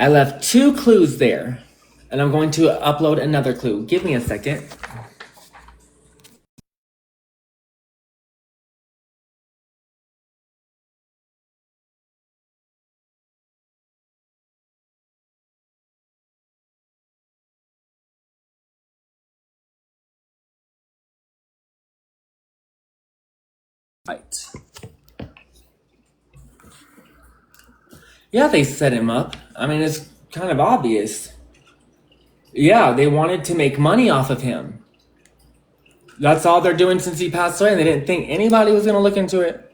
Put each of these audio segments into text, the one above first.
I left 2 clues there, and I'm going to upload another clue. Give me a second. Right. Yeah, they set him up. I mean, it's kind of obvious. Yeah, they wanted to make money off of him. That's all they're doing since he passed away, and they didn't think anybody was going to look into it.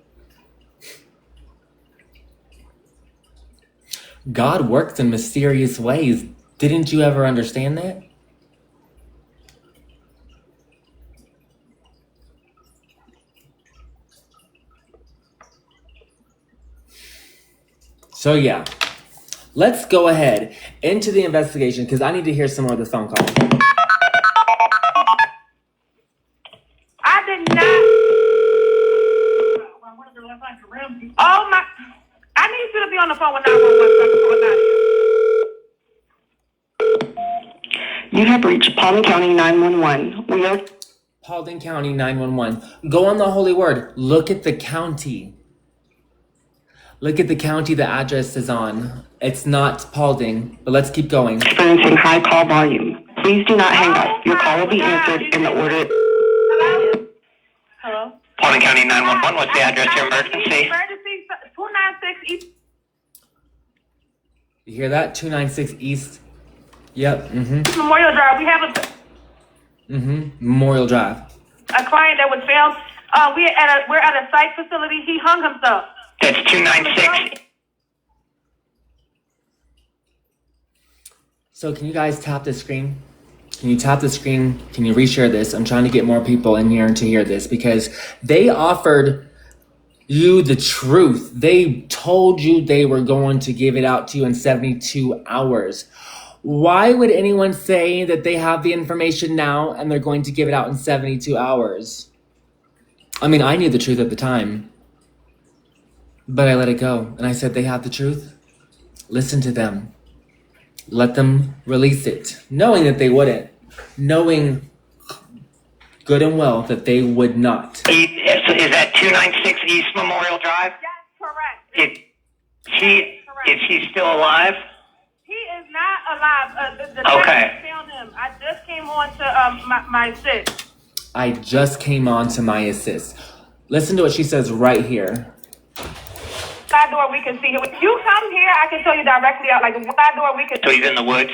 God works in mysterious ways. Didn't you ever understand that? So yeah, let's go ahead into the investigation because I need to hear some more of the phone call. I did not. Oh my! I need you to be on the phone with 911. You have reached Paulding County 911. We are Paulding County 911. Go on the holy word. Look at the county. Look at the county the address is on. It's not Paulding, but let's keep going. experiencing high call volume. Please do not hang up. Your call will be answered in the order. Hello? Paulding County 911, what's the address to your emergency? Emergency 296 East. You hear that? 296 East. Yep. Memorial Drive. We have Memorial Drive. a client that was found. We're at a psych facility. He hung himself. That's 296. So can you guys tap the screen? Can you tap the screen? Can you reshare this? I'm trying to get more people in here to hear this because they offered you the truth. They told you they were going to give it out to you in 72 hours. Why would anyone say that they have the information now and they're going to give it out in 72 hours? I mean, I knew the truth at the time, but I let it go. And I said, they have the truth. Listen to them. Let them release it, knowing that they wouldn't, knowing good and well that they would not. Is that 296 East Memorial Drive? Yes, correct. Is he still alive? He is not alive. The Okay. doctor found him. I just came on to my assist. I just came on to my assist. Listen to what she says right here. Side door, we can see him. If you come here, I can tell you directly out. Like, side door, we can So he's in the woods?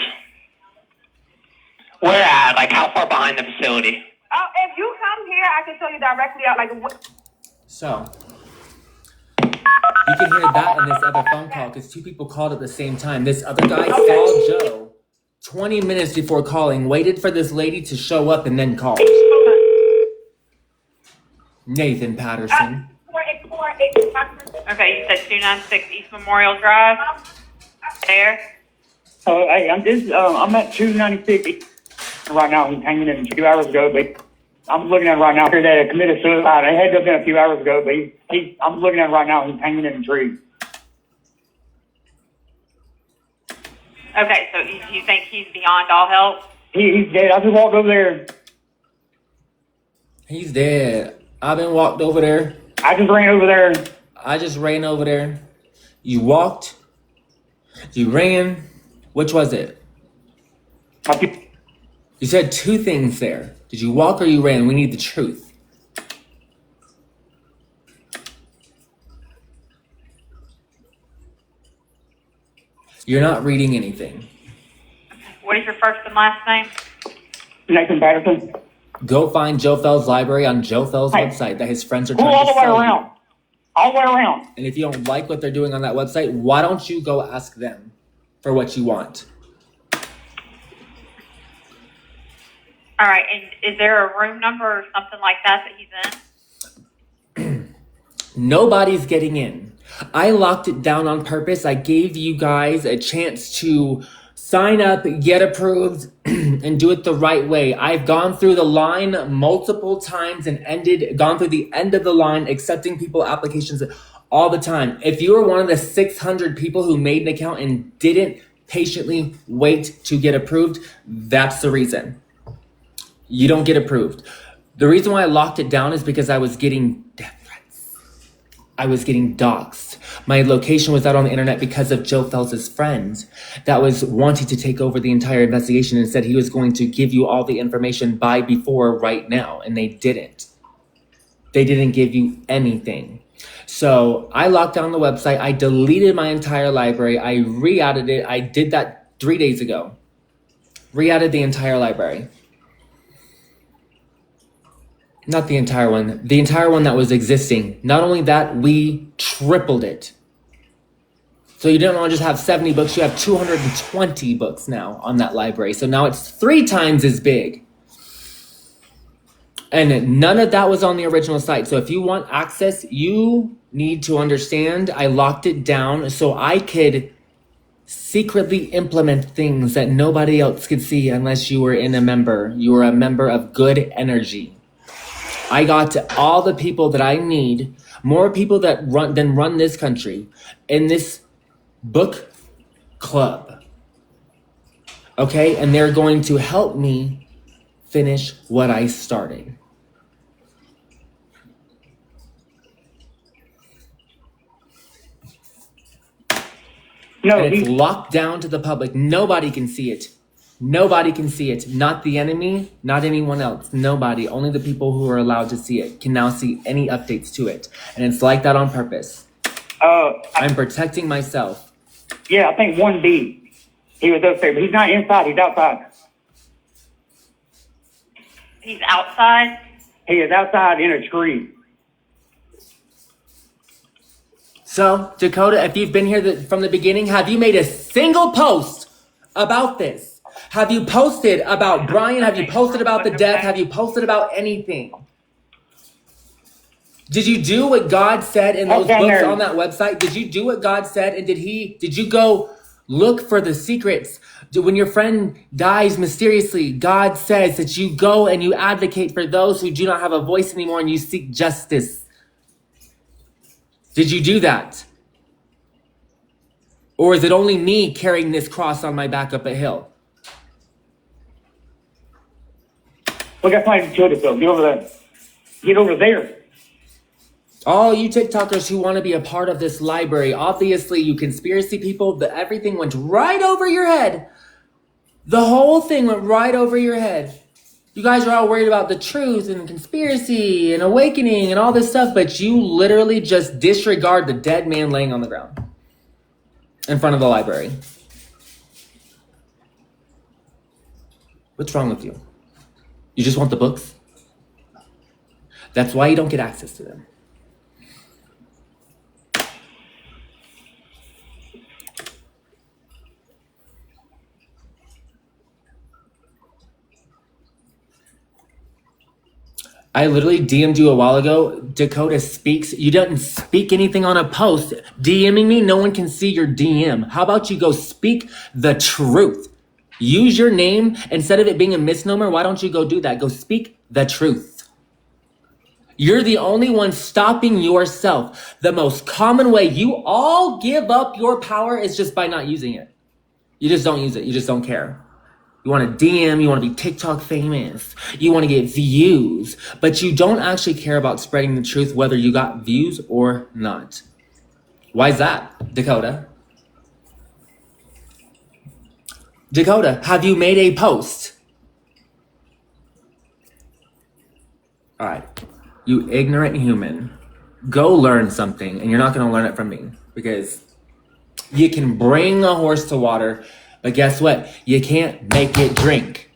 Where at? Like how far behind the facility? Oh, if you come here, I can tell you directly out. Like, So, you can hear that in this other phone call because 2 people called at the same time. This other guy saw Joe 20 minutes before calling, waited for this lady to show up, and then called. Nathan Patterson. Okay, you said 296 East Memorial Drive. There. Oh, hey, I'm at 296 right now. He's hanging in a few hours ago, but I'm looking at it right now. Here that committed suicide. It had to have been a few hours ago, but I'm looking at it right now. He's hanging in a tree. Okay, so you think he's beyond all help? He's dead. I just walked over there. He's dead. I've been walked over there. I just ran over there. I just ran over there. You walked. You ran. Which was it? You said 2 things there. Did you walk or you ran? We need the truth. You're not reading anything. What is your first and last name? Nathan Patterson. Go find Joe Fell's library on Joe Fell's website that his friends are Go trying all to the way sell you. around. All the way around. And if you don't like what they're doing on that website, why don't you go ask them for what you want? All right, and is there a room number or something like that he's in? Nobody's getting in. I locked it down on purpose. I gave you guys a chance to sign up, get approved, and do it the right way. I've gone through the line multiple times and gone through the end of the line, accepting people applications all the time. If you were one of the 600 people who made an account and didn't patiently wait to get approved. That's the reason. You don't get approved. The reason why I locked it down is because I was getting death threats. I was getting doxxed. My location was out on the internet because of Joe Phelps' friend that was wanting to take over the entire investigation and said he was going to give you all the information by before right now, and they didn't. They didn't give you anything. So I locked down the website. I deleted my entire library. I re-added it. I did that 3 days ago. Re-added the entire library. Not the entire one. The entire one that was existing. Not only that, we tripled it. So you don't want to just have 70 books. You have 220 books now on that library. So now it's 3 times as big. And none of that was on the original site. So if you want access, you need to understand I locked it down so I could secretly implement things that nobody else could see unless you were a member of good energy. I got all the people that I need, more people that run this country in this book club. Okay? And they're going to help me finish what I started. No, And it's locked down to the public. Nobody can see it. Nobody can see it. Not the enemy, not anyone else. Nobody. Only the people who are allowed to see it can now see any updates to it. And it's like that on purpose. I'm protecting myself. Yeah, I think 1B. He was upstairs, but he's not inside. He's outside. He's outside. He is outside in a tree. So, Dakota, if you've been here from the beginning, have you made a single post about this? Have you posted about Brian? Have you posted about the death? Have you posted about anything? Did you do what God said in those books on that website? Did you do what God said? And did you go look for the secrets? When your friend dies mysteriously, God says that you go and you advocate for those who do not have a voice anymore and you seek justice. Did you do that? Or is it only me carrying this cross on my back up a hill? We got somebody to kill himself. Get over there. Get over there. All you TikTokers who want to be a part of this library, obviously you conspiracy people, everything went right over your head. The whole thing went right over your head. You guys are all worried about the truth and conspiracy and awakening and all this stuff, but you literally just disregard the dead man laying on the ground in front of the library. What's wrong with you? You just want the books? That's why you don't get access to them. I literally DM'd you a while ago. Dakota speaks. You didn't speak anything on a post. DMing me, no one can see your DM. How about you go speak the truth? Use your name. Instead of it being a misnomer, why don't you go do that? Go speak the truth. You're the only one stopping yourself. The most common way you all give up your power is just by not using it. You just don't use it. You just don't care. You want to DM, you want to be TikTok famous, you want to get views, but you don't actually care about spreading the truth whether you got views or not. Why is that, Dakota? Dakota, have you made a post? All right, you ignorant human, go learn something, and you're not going to learn it from me because you can bring a horse to water, but guess what? You can't make it drink.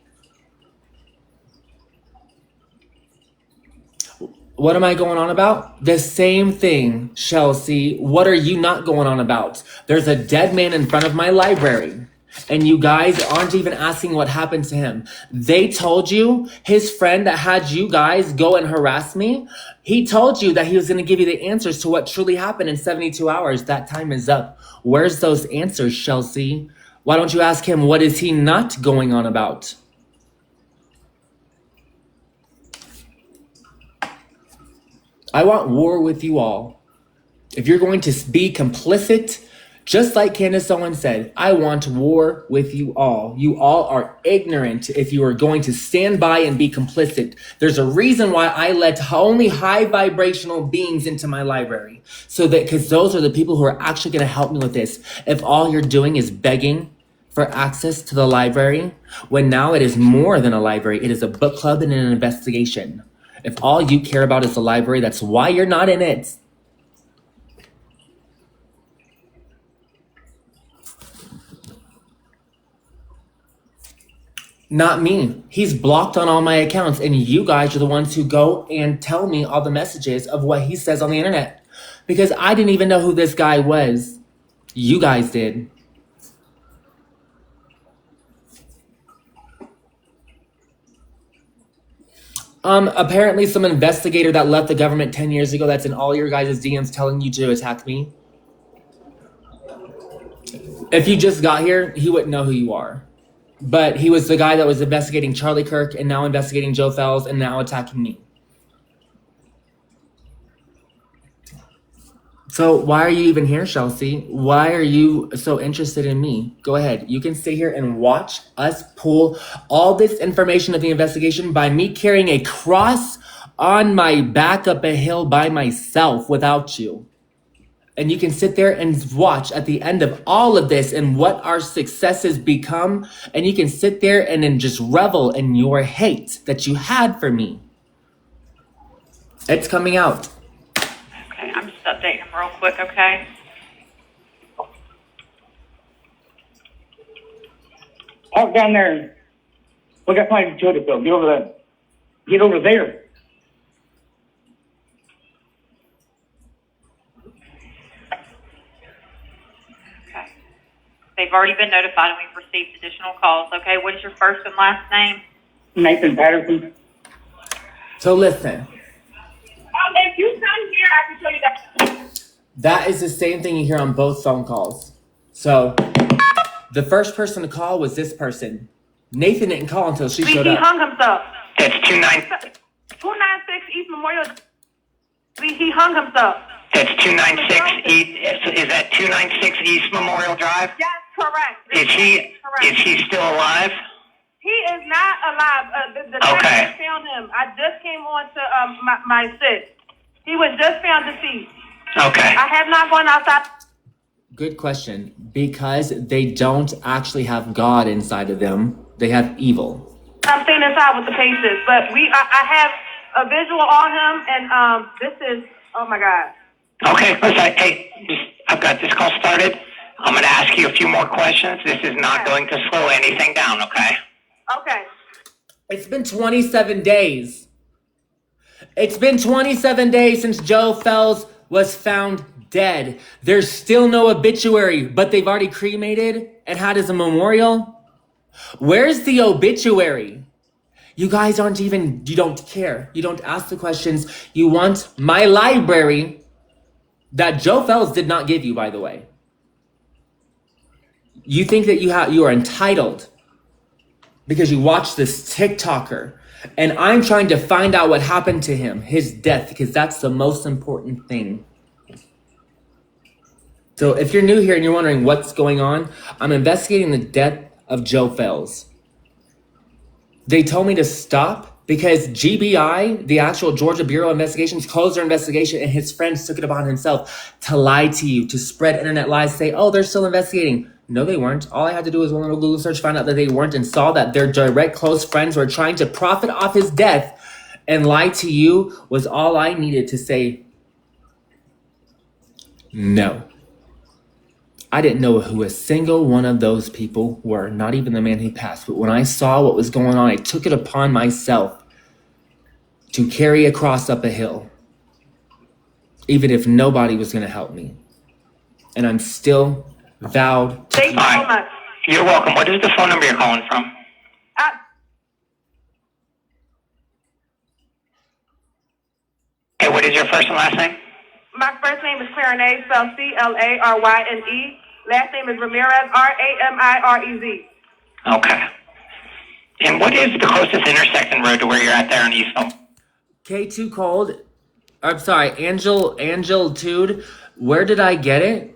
What am I going on about? The same thing, Chelsea. What are you not going on about? There's a dead man in front of my library, and you guys aren't even asking what happened to him. They told you, his friend that had you guys go and harass me, he told you that he was going to give you the answers to what truly happened in 72 hours. That time is up. Where's those answers, Chelsea? Why don't you ask him, what is he not going on about? I want war with you all. If you're going to be complicit Just like Candace Owens said, I want war with you all. You all are ignorant if you are going to stand by and be complicit. There's a reason why I let only high vibrational beings into my library. So that, because those are the people who are actually going to help me with this. If all you're doing is begging for access to the library, when now it is more than a library, it is a book club and an investigation. If all you care about is the library, that's why you're not in it. Not me. He's blocked on all my accounts, and you guys are the ones who go and tell me all the messages of what he says on the internet. Because I didn't even know who this guy was. You guys did. Apparently some investigator that left the government 10 years ago that's in all your guys' DMs telling you to attack me. If you just got here, he wouldn't know who you are. But he was the guy that was investigating Charlie Kirk and now investigating Joe Fells and now attacking me. So why are you even here, Chelsea? Why are you so interested in me? Go ahead. You can sit here and watch us pull all this information of the investigation by me carrying a cross on my back up a hill by myself without you. And you can sit there and watch at the end of all of this and what our successes become. And you can sit there and then just revel in your hate that you had for me. It's coming out. Okay, I'm just updating him real quick, okay? Walk down there. We got plenty of children, so get over there. Get over there. Okay. They've already been notified and we've received additional calls, okay? What is your first and last name? Nathan Patterson. So listen. If you come here, I can show you that. That is the same thing you hear on both phone calls. So the first person to call was this person. Nathan didn't call until she showed He up. hung himself. It's 296 East Memorial. He hung himself. It's 296 East. Is that 296 East Memorial Drive? Yes, correct. Is he still alive? He is not alive. The Okay. just found him. I just came on to my sit. He was just found deceased. Okay. I have not gone outside. Good question. Because they don't actually have God inside of them. They have evil. I'm staying inside with the patients, but I have a visual on him, and this is, oh my God. Okay, listen, hey, I've got this call started. I'm going to ask you a few more questions. This is not going to slow anything down, okay? Okay. It's been 27 days. It's been 27 days since Joe Fells was found dead. There's still no obituary, but they've already cremated and had as a memorial. Where's the obituary? You guys aren't even, you don't care. You don't ask the questions. You want my library that Joe Fells did not give you, by the way. You think that you are entitled because you watch this TikToker, and I'm trying to find out what happened to him, his death, because that's the most important thing. So if you're new here and you're wondering what's going on, I'm investigating the death of Joe Fells. They told me to stop because GBI, the actual Georgia Bureau of Investigations, closed their investigation, and his friends took it upon himself to lie to you, to spread internet lies, say, oh, they're still investigating. No, they weren't. All I had to do was one little Google search, find out that they weren't, and saw that their direct close friends were trying to profit off his death, and lie to you was all I needed to say no. I didn't know who a single one of those people were, not even the man who passed. But when I saw what was going on, I took it upon myself to carry a cross up a hill, even if nobody was going to help me. And I'm still vowed to. Thank you so much. You're welcome. What is the phone number you're calling from? Okay, what is your first and last name? My first name is Clarinet, spelled Claryne. Last name is Ramirez, Ramirez. Okay. And what is the closest intersecting road to where you're at there in Eastville? K2 Cold. I'm sorry, Angel Tude. Where did I get it?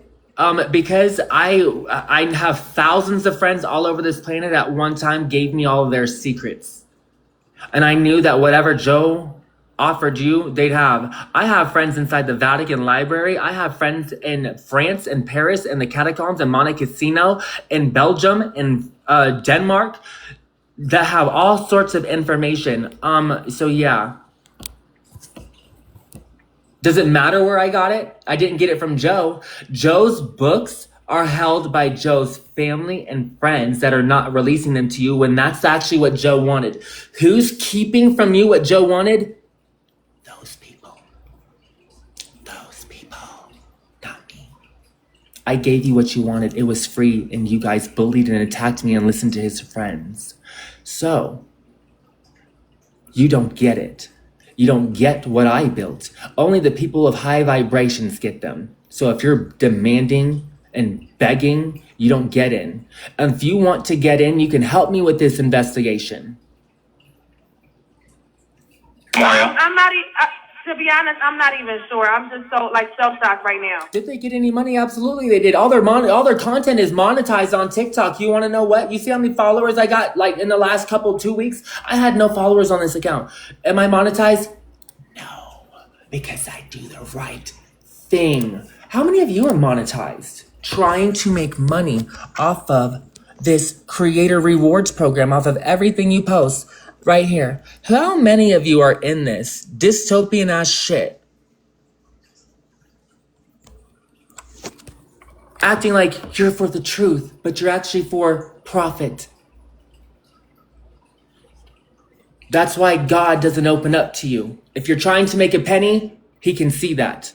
Because I have thousands of friends all over this planet at one time gave me all of their secrets. And I knew that whatever Joe offered you, they'd have. I have friends inside the Vatican Library. I have friends in France, in Paris, in the catacombs, in Monte Cassino, in Belgium, in Denmark, that have all sorts of information. So yeah. Does it matter where I got it? I didn't get it from Joe. Joe's books are held by Joe's family and friends that are not releasing them to you when that's actually what Joe wanted. Who's keeping from you what Joe wanted? Those people. Those people. Not me. I gave you what you wanted. It was free, and you guys bullied and attacked me and listened to his friends. So, you don't get it. You don't get what I built. Only the people of high vibrations get them. So if you're demanding and begging, you don't get in. And if you want to get in, you can help me with this investigation. Mario? I'm not. To be honest, I'm not even sure. I'm just so shell-shocked right now. Did they get any money? Absolutely, they did. All their content is monetized on TikTok. You want to know what? You see how many followers I got? Like in the last 2 weeks, I had no followers on this account. Am I monetized? No, because I do the right thing. How many of you are monetized? Trying to make money off of this creator rewards program, off of everything you post right here. How many of you are in this dystopian ass shit? Acting like you're for the truth, but you're actually for profit. That's why God doesn't open up to you. If you're trying to make a penny, he can see that.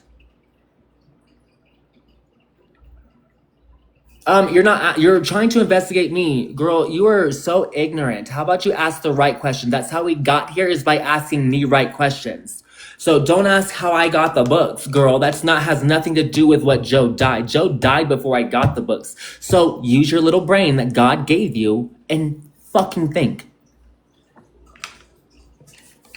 You're trying to investigate me. Girl, you are so ignorant. How about you ask the right question? That's how we got here, is by asking the right questions. So don't ask how I got the books, girl. Has nothing to do with what Joe died. Joe died before I got the books. So use your little brain that God gave you and fucking think.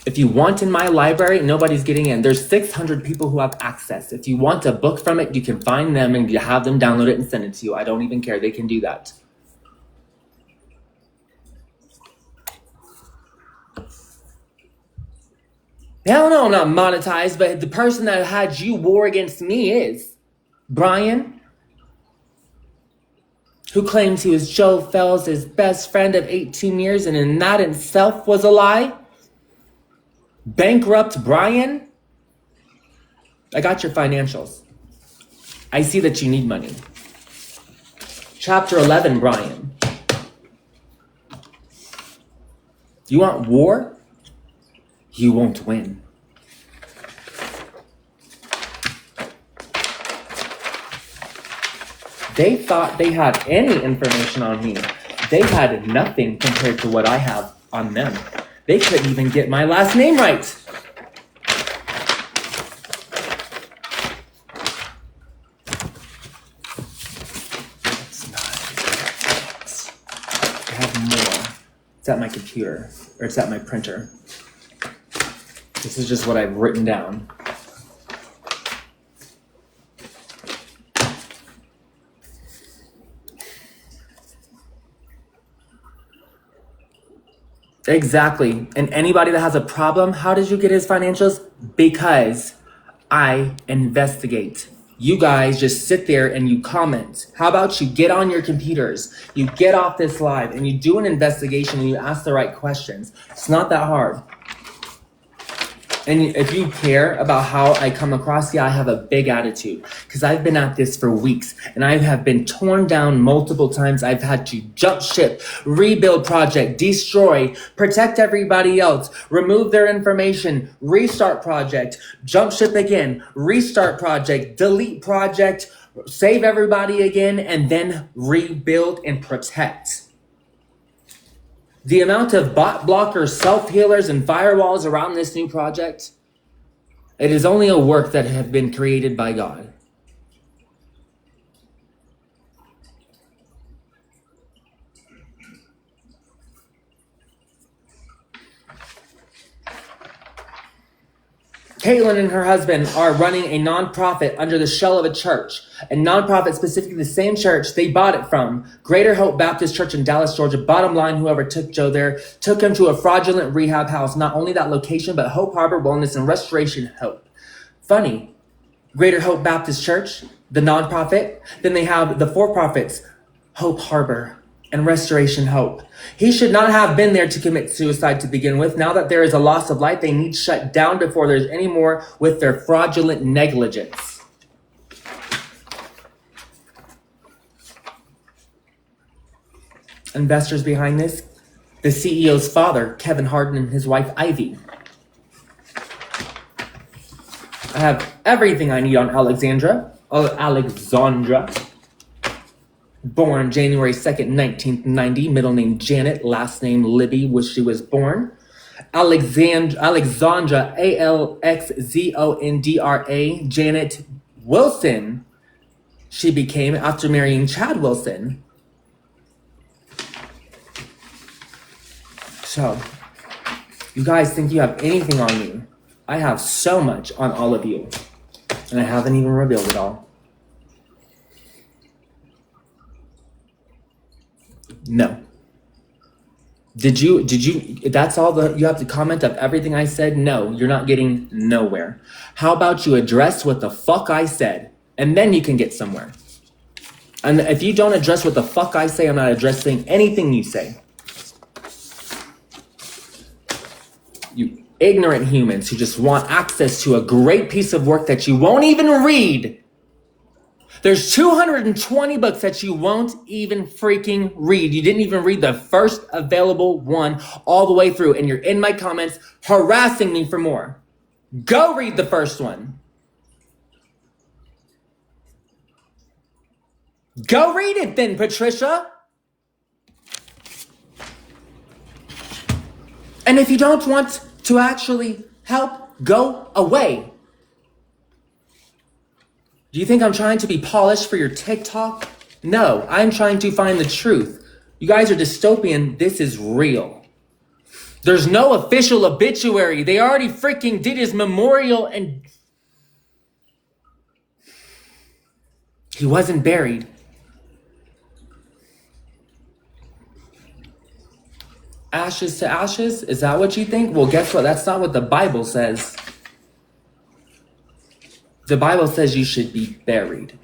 If you want in my library, nobody's getting in. There's 600 people who have access. If you want a book from it, you can find them and have them download it and send it to you. I don't even care. They can do that. Hell no, I'm not monetized, but the person that had you war against me is Brian, who claims he was Joe Fells' best friend of 18 years, and in that itself was a lie. Bankrupt Brian. I got your financials. I see that you need money. Chapter 11, Brian. You want war? You won't win. They thought they had any information on me. They had nothing compared to what I have on them. They couldn't even get my last name right. It's not. I have more. It's at my computer, or it's at my printer. This is just what I've written down. Exactly. And anybody that has a problem, how did you get his financials? Because I investigate. You guys just sit there and you comment. How about you get on your computers, you get off this live, and you do an investigation and you ask the right questions. It's not that hard. And if you care about how I come across, yeah, I have a big attitude because I've been at this for weeks and I have been torn down multiple times. I've had to jump ship, rebuild project, destroy, protect everybody else, remove their information, restart project, jump ship again, restart project, delete project, save everybody again, and then rebuild and protect. The amount of bot blockers, self-healers, and firewalls around this new project, it is only a work that have been created by God. Caitlin and her husband are running a nonprofit under the shell of a church. A nonprofit, specifically the same church they bought it from, Greater Hope Baptist Church in Dallas, Georgia. Bottom line, whoever took Joe there took him to a fraudulent rehab house. Not only that location, but Hope Harbor Wellness and Restoration Hope. Funny. Greater Hope Baptist Church, the nonprofit. Then they have the for-profits, Hope Harbor and Restoration Hope. He should not have been there to commit suicide to begin with. Now that there is a loss of life, they need shut down before there's any more with their fraudulent negligence. Investors behind this, the CEO's father, Kevin Harden, and his wife, Ivy. I have everything I need on Alexandra. Born January 2nd, 1990. Middle name Janet. Last name Libby, where she was born. Alexandra, Alexzondra. Janet Wilson, she became after marrying Chad Wilson. So, you guys think you have anything on me? I have so much on all of you. And I haven't even revealed it all. No. Did you, that's all you have to comment of everything I said? No, you're not getting nowhere. How about you address what the fuck I said, and then you can get somewhere. And if you don't address what the fuck I say, I'm not addressing anything you say. You ignorant humans who just want access to a great piece of work that you won't even read. There's 220 books that you won't even freaking read. You didn't even read the first available one all the way through, and you're in my comments harassing me for more. Go read the first one. Go read it then, Patricia. And if you don't want to actually help, go away. Do you think I'm trying to be polished for your TikTok? No, I'm trying to find the truth. You guys are dystopian. This is real. There's no official obituary. They already freaking did his memorial and he wasn't buried. Ashes to ashes? Is that what you think? Well, guess what? That's not what the Bible says. The Bible says you should be buried.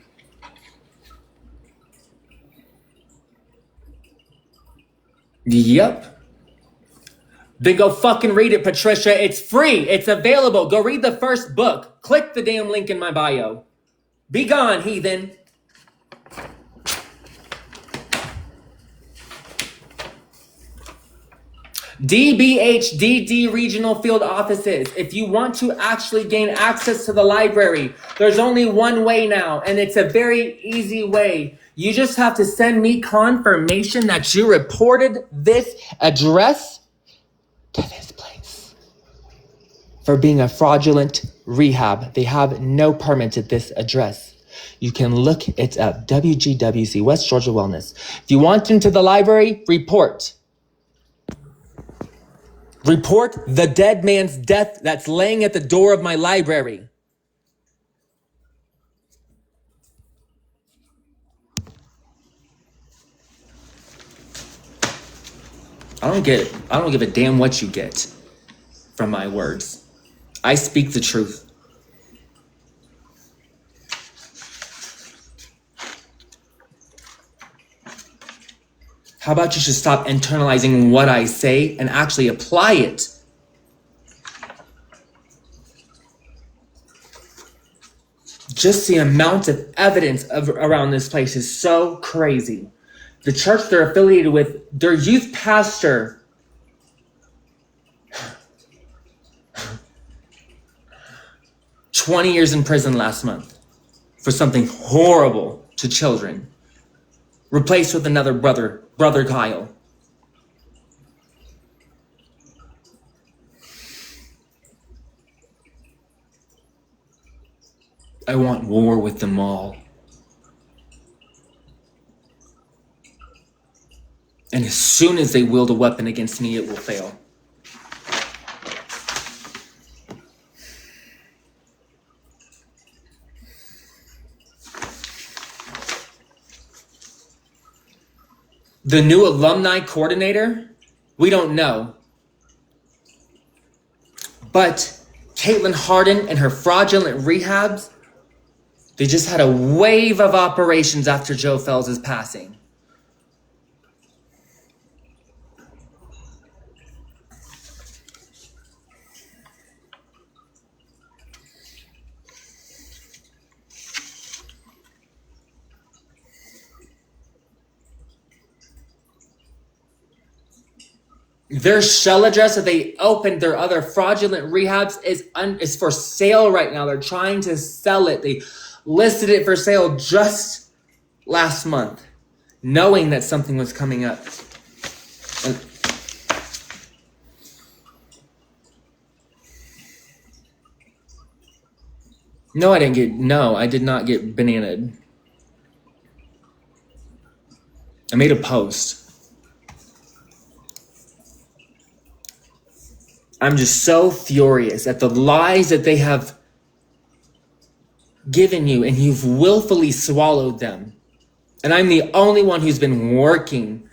Yep. Then go fucking read it, Patricia. It's free. It's available. Go read the first book. Click the damn link in my bio. Be gone, heathen. DBHDD regional field offices. If you want to actually gain access to the library, there's only one way now, and it's a very easy way. You just have to send me confirmation that you reported this address to this place for being a fraudulent rehab. They have no permit at this address. You can look it up. WGWC, West Georgia Wellness. If you want into the library, report. Report the dead man's death that's laying at the door of my library. I don't give a damn what you get from my words. I speak the truth. How about you should stop internalizing what I say and actually apply it? Just the amount of evidence around this place is so crazy. The church they're affiliated with, their youth pastor, $20 years in prison last month for something horrible to children. Replaced with another brother Kyle. I want war with them all. And as soon as they wield a weapon against me, it will fail. The new alumni coordinator, we don't know. But Caitlin Harden and her fraudulent rehabs, they just had a wave of operations after Joe Fels' passing. Their shell address that they opened their other fraudulent rehabs is for sale right now. They're trying to sell it. They listed it for sale just last month, knowing that something was coming up. And I did not get bananaed. I made a post. I'm just so furious at the lies that they have given you, and you've willfully swallowed them. And I'm the only one who's been working.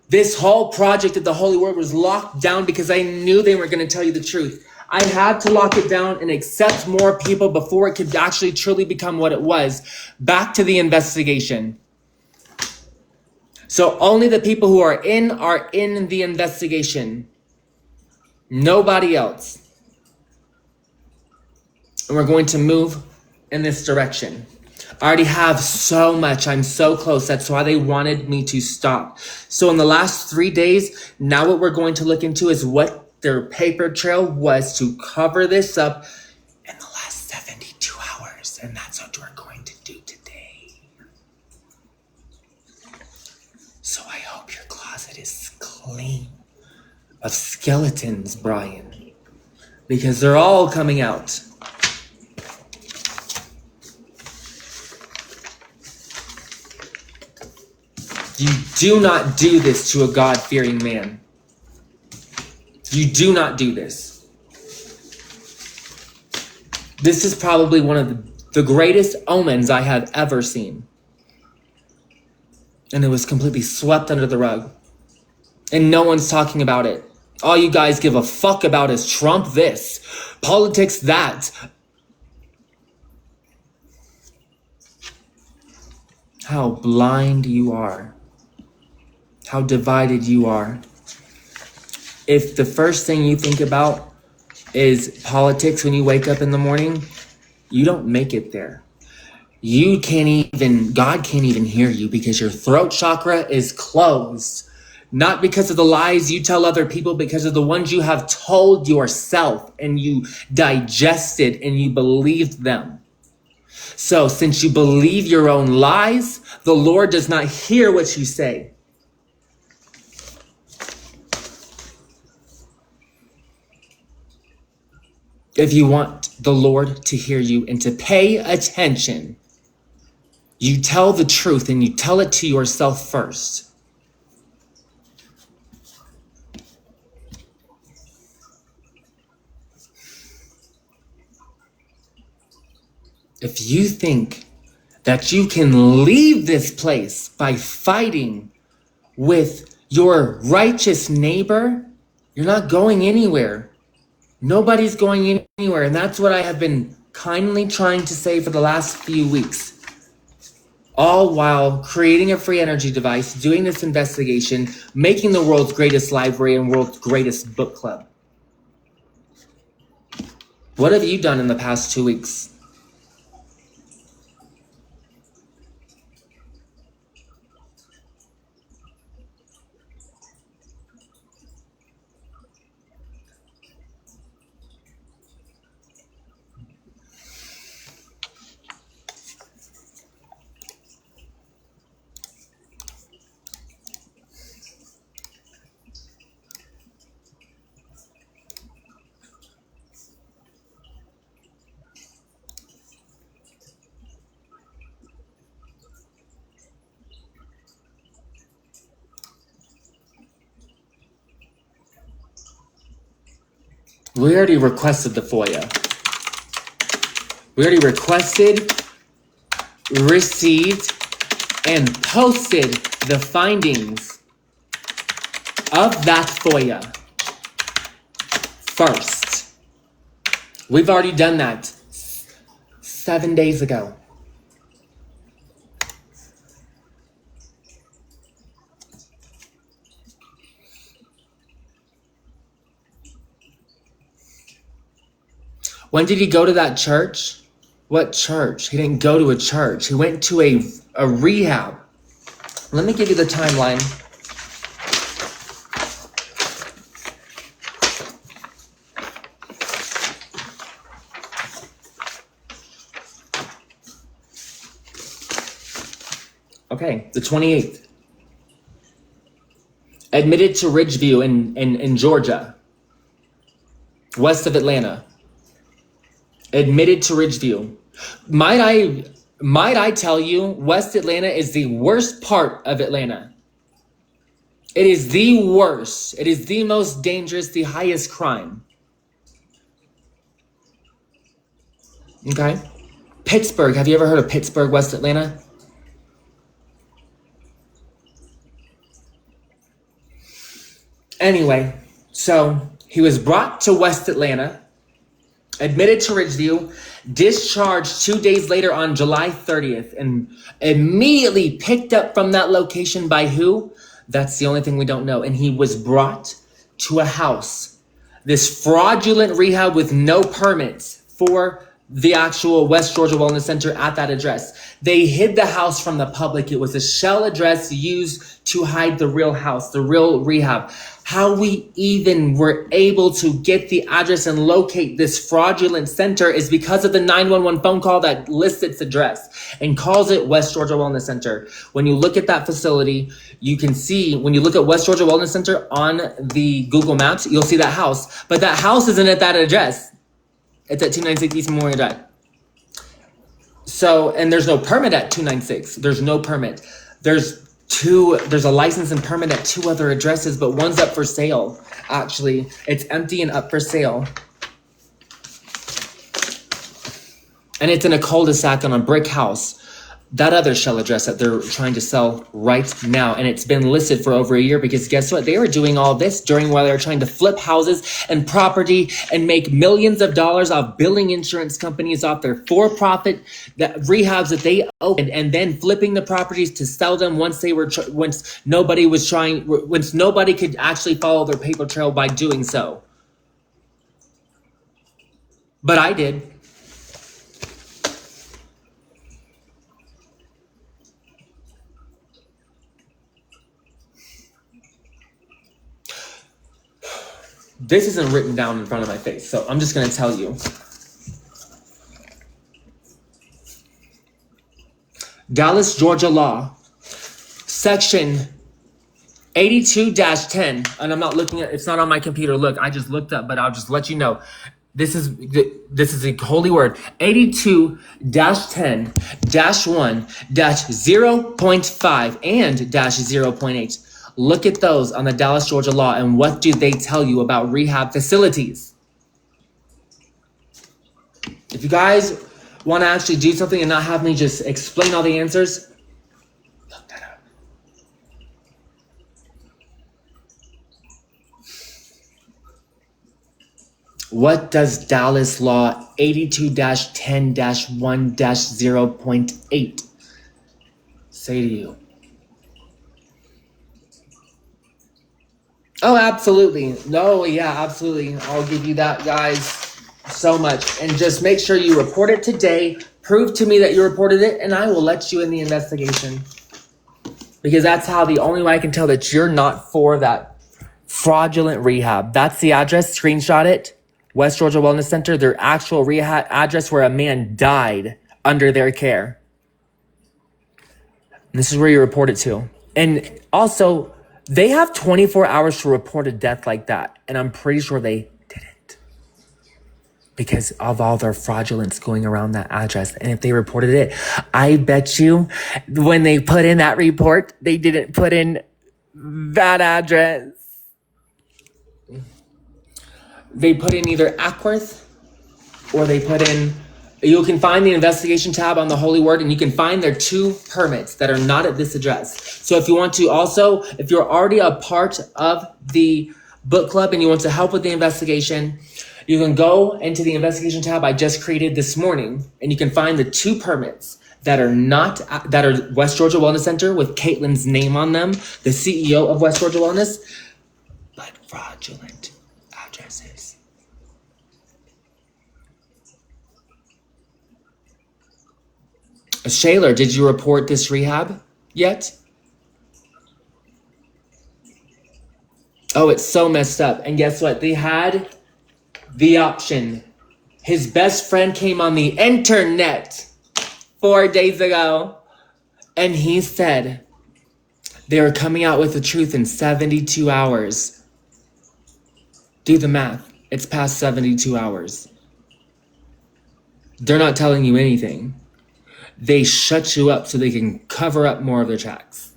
This whole project at the Holy Word was locked down because I knew they were going to tell you the truth. I had to lock it down and accept more people before it could actually truly become what it was. Back to the investigation. So only the people who are in the investigation. Nobody else. And we're going to move in this direction. I already have so much. I'm so close. That's why they wanted me to stop. So in the last 3 days, now what we're going to look into is what their paper trail was to cover this up in the last 72 hours. And that's what we're going to do today. So I hope your closet is clean of skeletons, Brian, because they're all coming out. You do not do this to a God-fearing man. You do not do this. This is probably one of the greatest omens I have ever seen. And it was completely swept under the rug. And no one's talking about it. All you guys give a fuck about is Trump this, politics that. How blind you are. How divided you are. If the first thing you think about is politics when you wake up in the morning, you don't make it there. God can't even hear you because your throat chakra is closed. Not because of the lies you tell other people, because of the ones you have told yourself and you digested and you believed them. So since you believe your own lies, the Lord does not hear what you say. If you want the Lord to hear you and to pay attention, you tell the truth and you tell it to yourself first. If you think that you can leave this place by fighting with your righteous neighbor, you're not going anywhere. Nobody's going anywhere. And that's what I have been kindly trying to say for the last few weeks. All while creating a free energy device, doing this investigation, making the world's greatest library and world's greatest book club. What have you done in the past 2 weeks? We already requested the FOIA. We already requested, received, and posted the findings of that FOIA first. We've already done that 7 days ago. When did he go to that church? What church? He didn't go to a church. He went to a rehab. Let me give you the timeline. Okay, the 28th. Admitted to Ridgeview in Georgia, west of Atlanta. Admitted to Ridgeview. Might I tell you, West Atlanta is the worst part of Atlanta. It is the worst. It is the most dangerous, the highest crime. Okay? Pittsburgh. Have you ever heard of Pittsburgh, West Atlanta? Anyway, so he was brought to West Atlanta, admitted to Ridgeview, discharged 2 days later on July 30th, and immediately picked up from that location by who? That's the only thing we don't know. And he was brought to a house, this fraudulent rehab with no permits for the actual West Georgia Wellness Center at that address. They hid the house from the public. It was a shell address used to hide the real house, the real rehab. How we even were able to get the address and locate this fraudulent center is because of the 911 phone call that lists its address and calls it West Georgia Wellness Center. When you look at that facility, you can see, when you look at West Georgia Wellness Center on the Google Maps, you'll see that house. But that house isn't at that address. It's at 296 East Memorial Drive. So, and there's no permit at 296. There's no permit. There's a license and permit at 2 other addresses, but one's up for sale. Actually, it's empty and up for sale. And it's in a cul-de-sac on a brick house. That other shell address that they're trying to sell right now. And it's been listed for over a year because guess what? They were doing all this during while they were trying to flip houses and property and make millions of dollars off billing insurance companies off their for-profit rehabs that they opened, and then flipping the properties to sell them once nobody could actually follow their paper trail by doing so. But I did. This isn't written down in front of my face, so I'm just going to tell you. Dallas, Georgia law, section 82-10, and I'm not looking at, it's not on my computer. Look, I just looked up, but I'll just let you know. This is a holy word. 82-10-1-0.5 and -0.8. Look at those on the Dallas, Georgia law, and what do they tell you about rehab facilities? If you guys want to actually do something and not have me just explain all the answers, look that up. What does Dallas law 82-10-1-0.8 say to you? Oh, absolutely. No, yeah, absolutely. I'll give you that, guys, so much. And just make sure you report it today. Prove to me that you reported it, and I will let you in the investigation. Because that's how the only way I can tell that you're not for that fraudulent rehab. That's the address. Screenshot it. West Georgia Wellness Center, their actual rehab address where a man died under their care. And this is where you report it to. And also, they have 24 hours to report a death like that. And I'm pretty sure they didn't. Because of all their fraudulence going around that address. And if they reported it, I bet you when they put in that report, they didn't put in that address. They put in either Ackworth or they put in You can find the investigation tab on the Holy Word, and you can find their 2 permits that are not at this address. So if you want to also, if you're already a part of the book club and you want to help with the investigation, you can go into the investigation tab I just created this morning, and you can find the 2 permits that are West Georgia Wellness Center with Caitlin's name on them, the CEO of West Georgia Wellness, but fraudulent addresses. Shayler, did you report this rehab yet? Oh, it's so messed up. And guess what? They had the option. His best friend came on the internet 4 days ago, and he said they were coming out with the truth in 72 hours. Do the math. It's past 72 hours. They're not telling you anything. They shut you up so they can cover up more of their tracks.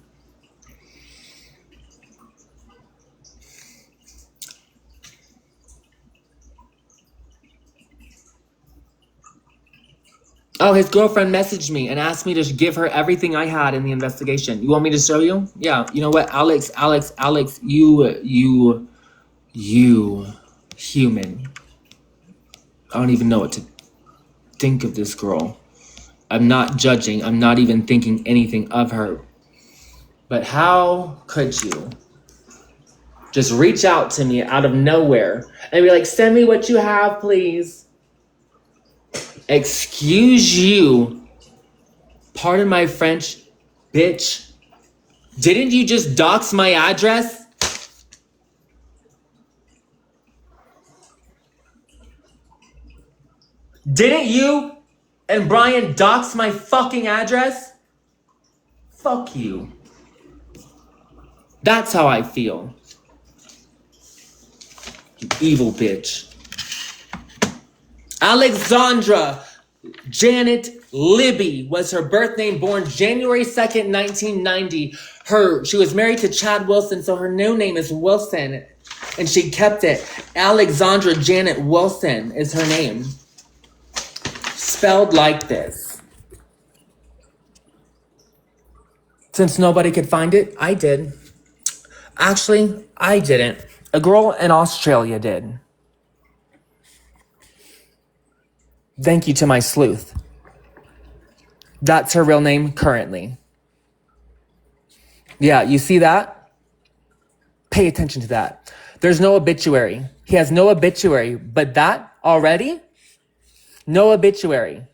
Oh, his girlfriend messaged me and asked me to give her everything I had in the investigation. You want me to show you? Yeah. You know what? Alex, you human. I don't even know what to think of this girl. I'm not judging. I'm not even thinking anything of her. But how could you just reach out to me out of nowhere and be like, send me what you have, please? Excuse you. Pardon my French, bitch. Didn't you just dox my address? Didn't you and Brian dox my fucking address? Fuck you. That's how I feel. You evil bitch. Alexandra Janet Libby was her birth name, born January 2nd, 1990. She was married to Chad Wilson, so her new name is Wilson, and she kept it. Alexandra Janet Wilson is her name. Spelled like this. Since nobody could find it, I did. Actually, I didn't. A girl in Australia did. Thank you to my sleuth. That's her real name currently. Yeah, you see that? Pay attention to that. There's no obituary. He has no obituary, but that already? No obituary.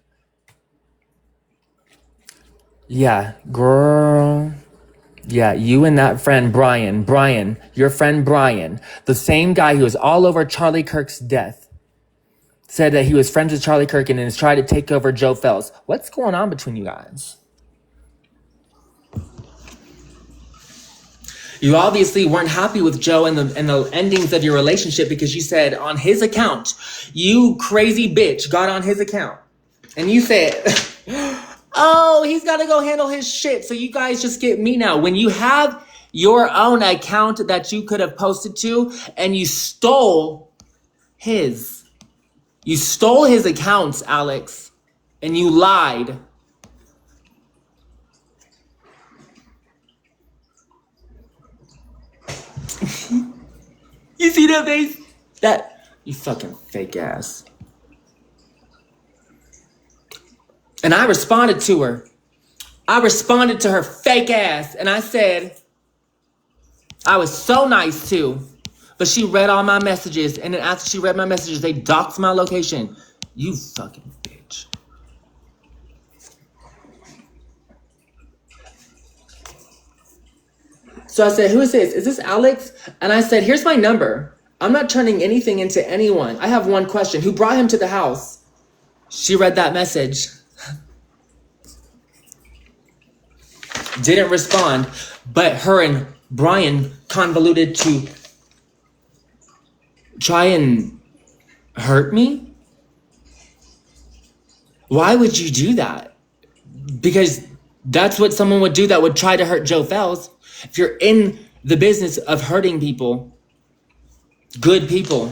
Yeah, girl. Yeah, you and that friend, Brian, your friend Brian, the same guy who was all over Charlie Kirk's death, said that he was friends with Charlie Kirk and has tried to take over Joe Fells. What's going on between you guys? You obviously weren't happy with Joe and the endings of your relationship because you said on his account, you crazy bitch got on his account. And you said, oh, he's got to go handle his shit. So you guys just get me now. When you have your own account that you could have posted to and you stole his. You stole his accounts, Alex, and you lied. You see that face? You fucking fake ass. And I responded to her. I responded to her fake ass, and I said, I was so nice too. But she read all my messages, and then after she read my messages, they doxed my location. You fucking bitch. So I said, who is this? Is this Alex? And I said, here's my number. I'm not turning anything into anyone. I have one question. Who brought him to the house? She read that message. Didn't respond, but her and Brian convoluted to try and hurt me? Why would you do that? Because that's what someone would do that would try to hurt Joe Fells. If you're in the business of hurting people, good people.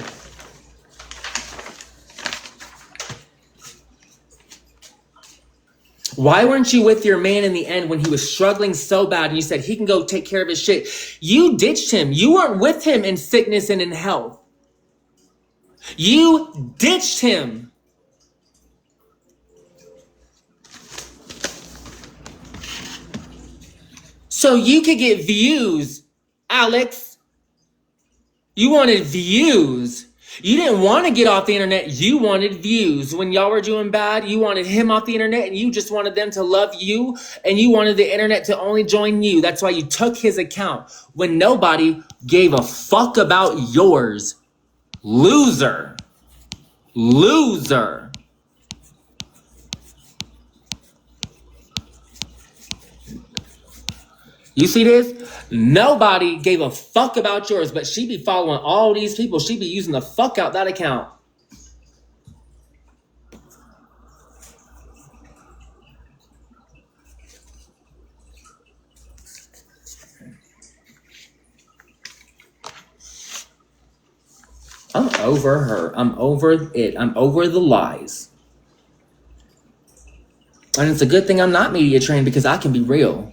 Why weren't you with your man in the end when he was struggling so bad and you said he can go take care of his shit? You ditched him. You weren't with him in sickness and in health. You ditched him. So you could get views, Alex. You wanted views. You didn't want to get off the internet. You wanted views. When y'all were doing bad, you wanted him off the internet and you just wanted them to love you and you wanted the internet to only join you. That's why you took his account when nobody gave a fuck about yours. Loser. Loser. You see this? Nobody gave a fuck about yours, but she be following all these people. She be using the fuck out that account. I'm over her. I'm over it. I'm over the lies. And it's a good thing I'm not media trained because I can be real.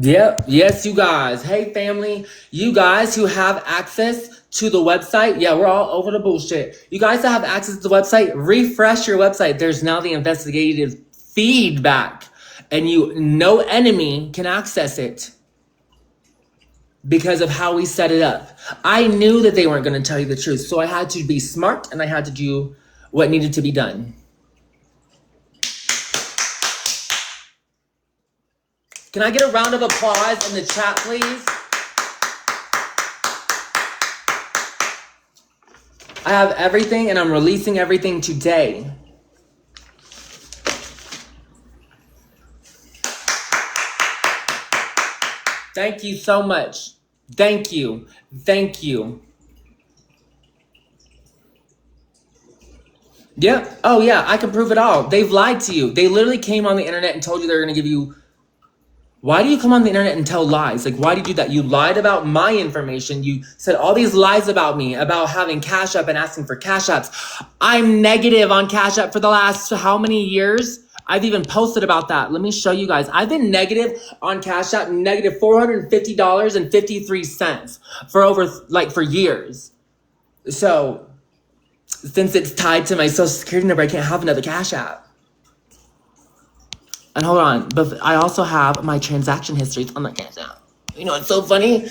Yep. Yes, you guys. Hey, family. You guys who have access to the website. Yeah, we're all over the bullshit. You guys that have access to the website, refresh your website. There's now the investigative feedback. And no enemy can access it because of how we set it up. I knew that they weren't going to tell you the truth. So I had to be smart and I had to do what needed to be done. Can I get a round of applause in the chat, please? I have everything and I'm releasing everything today. Thank you so much. Thank you. Thank you. Yep. Oh, yeah, I can prove it all. They've lied to you. They literally came on the internet and told you they're going to give you... Why do you come on the internet and tell lies? Like, why do you do that? You lied about my information. You said all these lies about me, about having Cash App and asking for Cash Apps. I'm negative on Cash App for the last how many years? I've even posted about that. Let me show you guys. I've been negative on Cash App, negative $450.53 for years. So, since it's tied to my social security number, I can't have another Cash App. And hold on, but I also have my transaction histories on my Cash App. You know, it's so funny.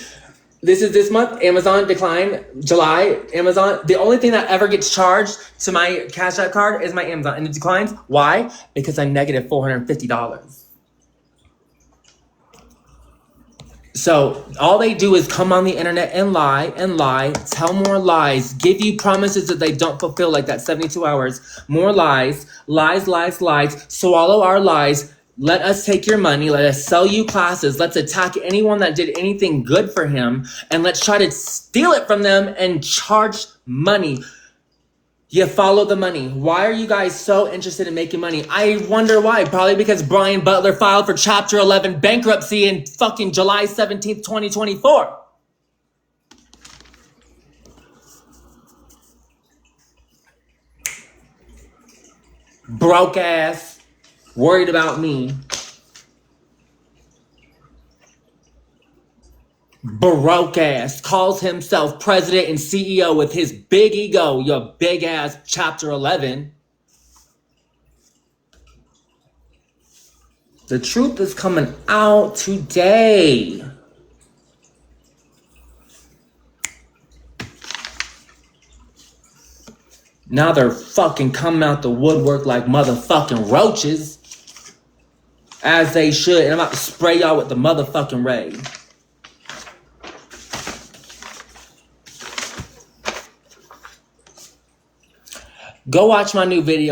This is this month, Amazon declined, July, Amazon. The only thing that ever gets charged to my Cash App card is my Amazon, and it declines. Why? Because I'm negative $450. So all they do is come on the internet and lie, tell more lies, give you promises that they don't fulfill, like that 72 hours, more lies, swallow our lies, let us take your money, let us sell you classes, let's attack anyone that did anything good for him, and let's try to steal it from them and charge money. You follow the money. Why are you guys so interested in making money? I wonder why. Probably because Brian Butler filed for Chapter 11 bankruptcy in fucking July 17th, 2024. Broke ass. Worried about me. Broke ass calls himself president and CEO with his big ego, your big ass Chapter 11. The truth is coming out today. Now they're fucking coming out the woodwork like motherfucking roaches. As they should. And I'm about to spray y'all with the motherfucking ray. Go watch my new video.